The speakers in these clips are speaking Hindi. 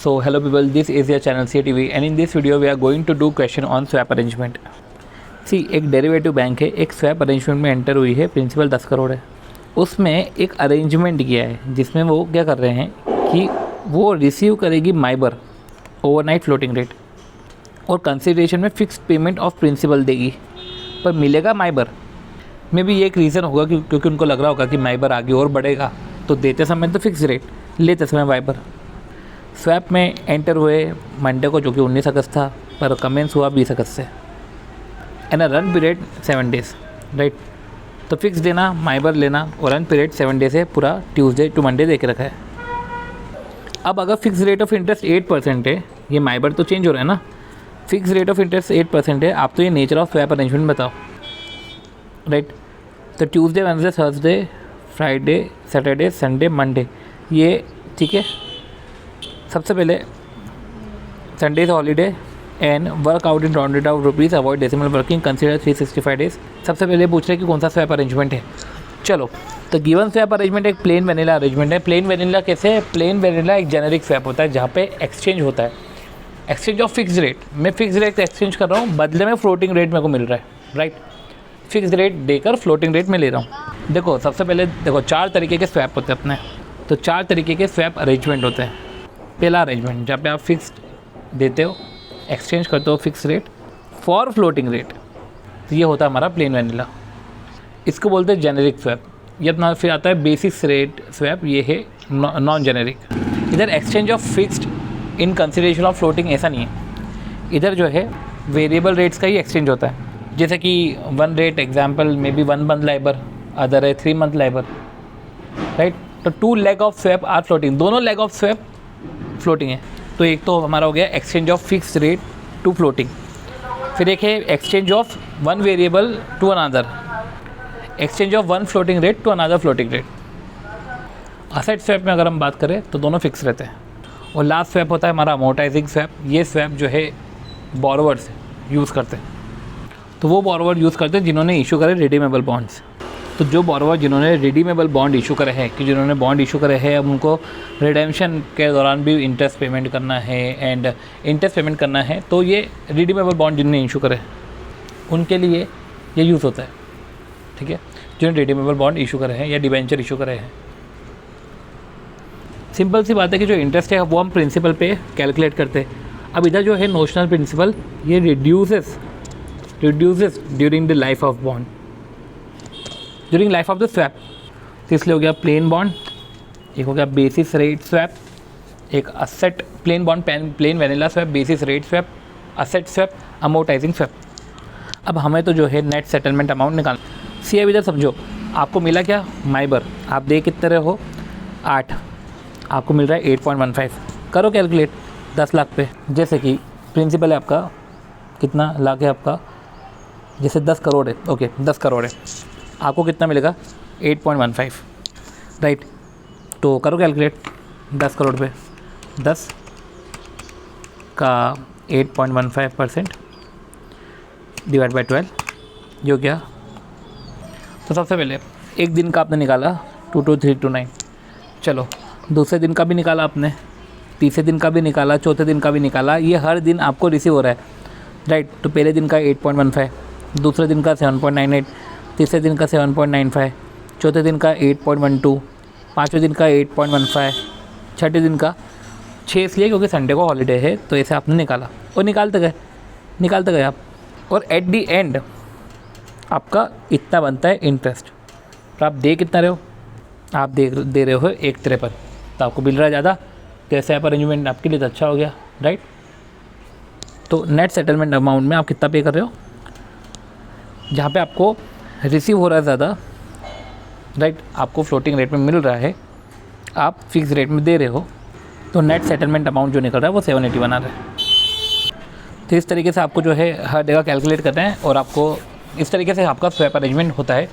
So hello people, this is your channel CTV and in this video we are going to do question on swap arrangement. See, एक डेरिवेटिव बैंक है, एक स्वैप अरेंजमेंट में एंटर हुई है, प्रिंसिपल 10 करोड़ है। उसमें एक अरेंजमेंट किया है जिसमें वो क्या कर रहे हैं कि वो रिसीव करेगी माइबर ओवरनाइट फ्लोटिंग रेट और कंसिडरेशन में फिक्स्ड पेमेंट ऑफ प्रिंसिपल देगी, पर मिलेगा माइबर में भी। ये एक रीज़न होगा क्योंकि उनको लग रहा होगा कि माइबर आगे और बढ़ेगा, तो देते समय तो फिक्स रेट, लेते समय माइबर। स्वैप में एंटर हुए मंडे को, जो कि 19 अगस्त था, पर कमेंस हुआ 20 अगस्त से, and run period 7 days, right. तो फिक्स देना, माइबर लेना और रन पीरियड 7 डेज है, पूरा ट्यूसडे टू मंडे दे के रखा है। अब अगर फिक्स रेट ऑफ इंटरेस्ट 8% है, ये माइबर तो चेंज हो रहा है ना, फिक्स रेट ऑफ इंटरेस्ट 8% है, आप तो ये नेचर ऑफ स्वैप अरेंजमेंट बताओ, राइट। तो Tuesday, Wednesday, Thursday, Friday, Saturday, Sunday, Monday, ये ठीक है। सबसे पहले संडे से holiday and work out in rounded out rupees, avoid decimal working, consider 365 days. सबसे पहले पूछ रहे हैं कि कौन सा स्वैप अरेंजमेंट है। चलो, तो गिवन स्वैप अरेंजमेंट एक प्लेन वेनिला अरेंजमेंट है। प्लेन वेनिला कैसे है? प्लेन वेनिला एक जेनेरिक स्वैप होता है जहाँ पे एक्सचेंज होता है, एक्सचेंज ऑफ फिक्स रेट। मैं फिक्स रेट एक्सचेंज कर रहा हूँ, बदले में फ्लोटिंग रेट मेरे को मिल रहा है, राइट। फिक्स रेट देकर फ्लोटिंग रेट में ले रहा हूँ। देखो, सबसे पहले देखो 4 तरीके के स्वैप होते हैं अपने, तो 4 तरीके के स्वैप अरेंजमेंट होते हैं। पहला अरेंजमेंट जहाँ पे आप फिक्स्ड देते हो, एक्सचेंज करते हो fix rate for floating rate, तो ये होता है हमारा प्लेन वेनिला। इसको बोलते हैं जेनेरिक स्वैप। ये अपना फिर आता है बेसिस रेट स्वैप, ये है नॉन जेनेरिक। इधर exchange of fixed in consideration of floating ऐसा नहीं है, इधर जो है वेरिएबल रेट्स का ही एक्सचेंज होता है। जैसे कि 1 rate example may be 1 month LIBOR, other है 3 मंथ लाइबर, राइट। तो 2 leg of swap are floating, दोनों लेग ऑफ स्वैप फ्लोटिंग है। तो एक तो हमारा हो गया exchange of fixed rate to floating, फिर एक है exchange of 1 variable to another, exchange of 1 floating rate to another floating rate. Asset swap में अगर हम बात करें तो दोनों फिक्स रहते हैं। और लास्ट स्वैप होता है हमारा अमोर्टाइजिंग स्वैप। ये स्वैप जो है बोरोवर्स यूज़ करते हैं, तो वो बोरोवर यूज़ करते हैं जिन्होंने इशू करे रिडीमेबल बॉन्ड्स। तो जो बोरोवर जिन्होंने रिडीमेबल बॉन्ड इशू करे हैं, कि जिन्होंने बॉन्ड इशू करे हैं, अब उनको रिडेम्पशन के दौरान भी इंटरेस्ट पेमेंट करना है एंड इंटरेस्ट पेमेंट करना है, तो ये रिडीमेबल बॉन्ड जिन्होंने इशू करे उनके लिए ये यूज़ होता है, ठीक है। जिन्होंने रिडीमेबल बॉन्ड इशू करे हैं या डिबेंचर इशू करे हैं। सिंपल सी बात है कि जो इंटरेस्ट है वो हम प्रिंसिपल पे कैलकुलेट करते हैं। अब इधर जो है नोशनल प्रिंसिपल, ये reduces during the life of bond, during life of the swap. तो इसलिए हो गया प्लेन बॉन्ड, एक हो गया बेसिस रेट स्वैप, एक asset plain bond, plain vanilla swap, basis rate swap, asset swap, amortising swap. अब हमें तो जो है नेट सेटलमेंट अमाउंट निकालना। सी अब इधर समझो, आपको मिला क्या? माइबर। आप दे कितने रहे हो? 8, आपको मिल रहा है 8.15। करो कैलकुलेट 10 लाख पे। जैसे कि प्रिंसिपल है आपका, कितना लाख है आपका? जैसे 10 करोड़ है, ओके 10 करोड़ है, आपको कितना मिलेगा? 8.15, राइट। तो करो कैलकुलेट 10 करोड़ पे 10 का 8.15% डिवाइड बाई 12, जो क्या? तो सबसे पहले एक दिन का आपने निकाला 22329, चलो दूसरे दिन का भी निकाला आपने, तीसरे दिन का भी निकाला, चौथे दिन का भी निकाला। ये हर दिन आपको रिसीव हो रहा है, राइट। तो पहले दिन का 8.15, दूसरे दिन का 7.98, तीसरे दिन का 7.95, चौथे दिन का 8.12, पाँचवें दिन का 8.15, छठे दिन का 6 इसलिए क्योंकि संडे को हॉलीडे है, तो ऐसे आपने निकाला और निकालते गए आप। और एट दी एंड आपका इतना बनता है इंटरेस्ट। तो आप दे कितना रहे हो? आप दे रहे हो 1.53, तो आपको मिल रहा है ज़्यादा। तो स्वैप अरेंजमेंट आपके लिए तो अच्छा हो गया, राइट। तो नेट सेटलमेंट अमाउंट में आप कितना पे कर रहे हो? जहाँ पे आपको रिसीव हो रहा है ज़्यादा, राइट, आपको फ्लोटिंग रेट में मिल रहा है, आप फिक्स रेट में दे रहे हो, तो नेट सेटलमेंट अमाउंट जो निकल रहा है वो 781 आ रहा है। तो इस तरीके से आपको जो है हर जगह कैलकुलेट करना है और आपको इस तरीके से आपका स्वैप अरेंजमेंट होता है।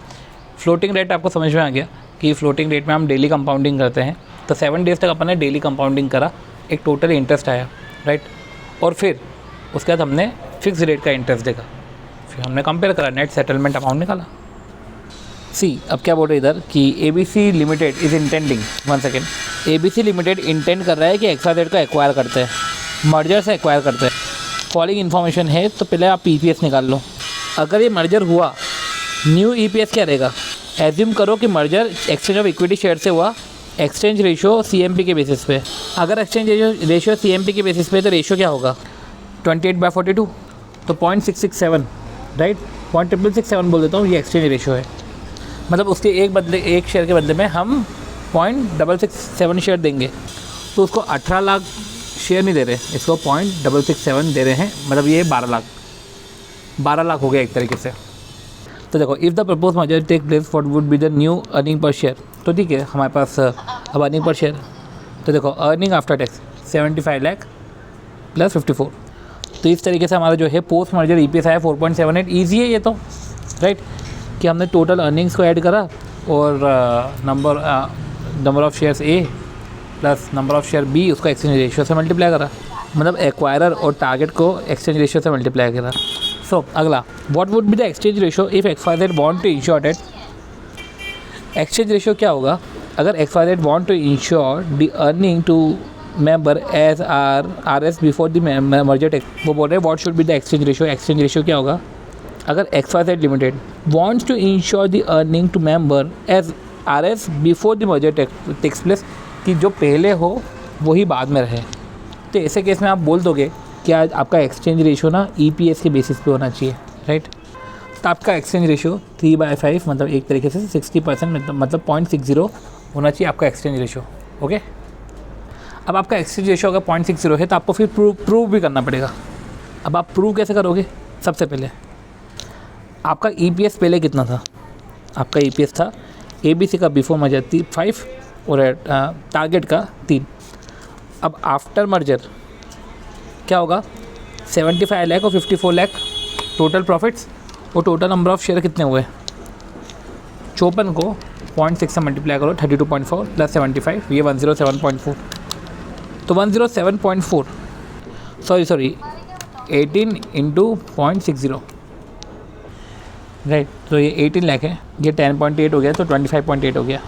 फ्लोटिंग रेट आपको समझ में आ गया कि फ्लोटिंग रेट में हम डेली कंपाउंडिंग करते हैं। तो 7 डेज़ तक अपन ने डेली कंपाउंडिंग करा, एक टोटल इंटरेस्ट आया, राइट। और फिर उसके बाद हमने फिक्स रेट का इंटरेस्ट देखा, फिर हमने कंपेयर करा, नेट सेटलमेंट अमाउंट निकाला। सी अब क्या बोल रहे इधर कि ABC limited is intending, 1 second, ABC limited intend कर रहा है कि XYZ का एक्वायर करते हैं, मर्जर से एक्वायर करते हैं। फॉलोइंग इन्फॉर्मेशन है, तो पहले आप EPS निकाल लो। अगर ये मर्जर हुआ, न्यू EPS क्या रहेगा? एज्यूम करो कि merger exchange of equity share से हुआ, एक्सचेंज रेशियो CMP के बेसिस पे। अगर एक्सचेंज रेशियो CMP के बेसिस पे तो रेशियो क्या होगा? 28/42, तो 0.667, राइट, 0.667 बोल देता हूँ, ये एक्सचेंज रेशियो है। मतलब उसके एक शेयर के बदले में हम 0.667 शेयर देंगे, तो उसको 18 लाख शेयर नहीं दे रहे, इसको 0.667 दे रहे हैं, मतलब ये 12 लाख हो गया एक तरीके से। तो देखो, if the propose merger take place what would be the new earning per share. तो ठीक है, हमारे पास अब अर्निंग पर शेयर, तो देखो earning after tax 75 lakh plus 54। तो इस तरीके से हमारा जो है पोस्ट मर्जर EPS आया 4.78। ईजी है ये तो, राइट, कि हमने टोटल अर्निंग्स को ऐड करा और number of shares A plus number of share B, उसको एक्सचेंज रेशियो से मल्टीप्लाई करा, मतलब एक्वायरर और टारगेट को एक्सचेंज रेशियो से मल्टीप्लाई करा। सो अगला, what would be the exchange ratio if XYZ want to ensure that. Exchange ratio क्या होगा अगर XYZ want to ensure the earning to member as RS before the merger take. वो बोल रहे हैं what should be the exchange ratio. Exchange ratio क्या होगा अगर XYZ limited wants to ensure the earning to member as RS before the merger takes place, कि जो पहले हो वही बाद में रहे। तो ऐसे केस में आप बोल दोगे कि आज आपका एक्सचेंज रेशियो ना EPS के बेसिस पे होना चाहिए, राइट। तो आपका एक्सचेंज रेशियो 3/5, मतलब एक तरीके से 60%, मतलब 0.60 होना चाहिए आपका एक्सचेंज रेशियो, ओके। अब आपका एक्सचेंज रेशियो अगर 0.60 है तो आपको फिर प्रूव भी करना पड़ेगा। अब आप प्रूव कैसे करोगे? सबसे पहले आपका EPS पहले कितना था? आपका EPS था ABC का बिफोर मर्जर 5 और टारगेट का 3। अब आफ्टर मर्जर क्या होगा? 75 लाख और 54 लाख टोटल प्रॉफिट्स, और टोटल नंबर ऑफ शेयर कितने हुए? 54 को 0.6 से मल्टीप्लाई करो, 32.4 प्लस 75, ये 107.4। तो 107.4 सॉरी 18 इंटू 0.60, राइट। तो ये 18 लाख है, ये 10.8 हो गया, तो 25.8 हो गया।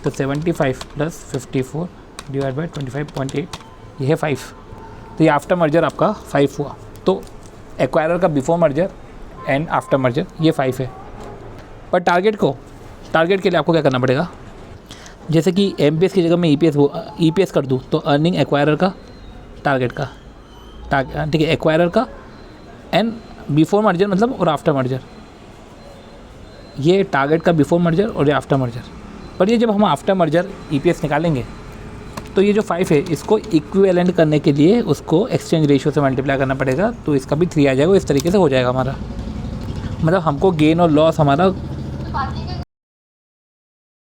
तो 75 प्लस 54 डिवाइड बाई 25.8, ये है 5। तो ये आफ्टर मर्जर आपका 5 हुआ। तो एक्वायरर का before merger and after merger ये 5 है। पर टारगेट के लिए आपको क्या करना पड़ेगा? जैसे कि MPS की जगह मैं EPS कर दूँ, तो अर्निंग एक्वायरर का, टारगेट का, ठीक है, एक्वायरर का एंड बिफोर मर्जर मतलब और आफ्टर मर्जर, ये टारगेट का बिफोर मर्जर और ये आफ्टर मर्जर। पर ये जब हम आफ्टर मर्जर EPS निकालेंगे तो ये जो 5 है इसको इक्विवेलेंट करने के लिए उसको एक्सचेंज रेशियो से मल्टीप्लाई करना पड़ेगा, तो इसका भी 3 आ जाएगा। इस तरीके से हो जाएगा हमारा, मतलब हमको गेन और लॉस हमारा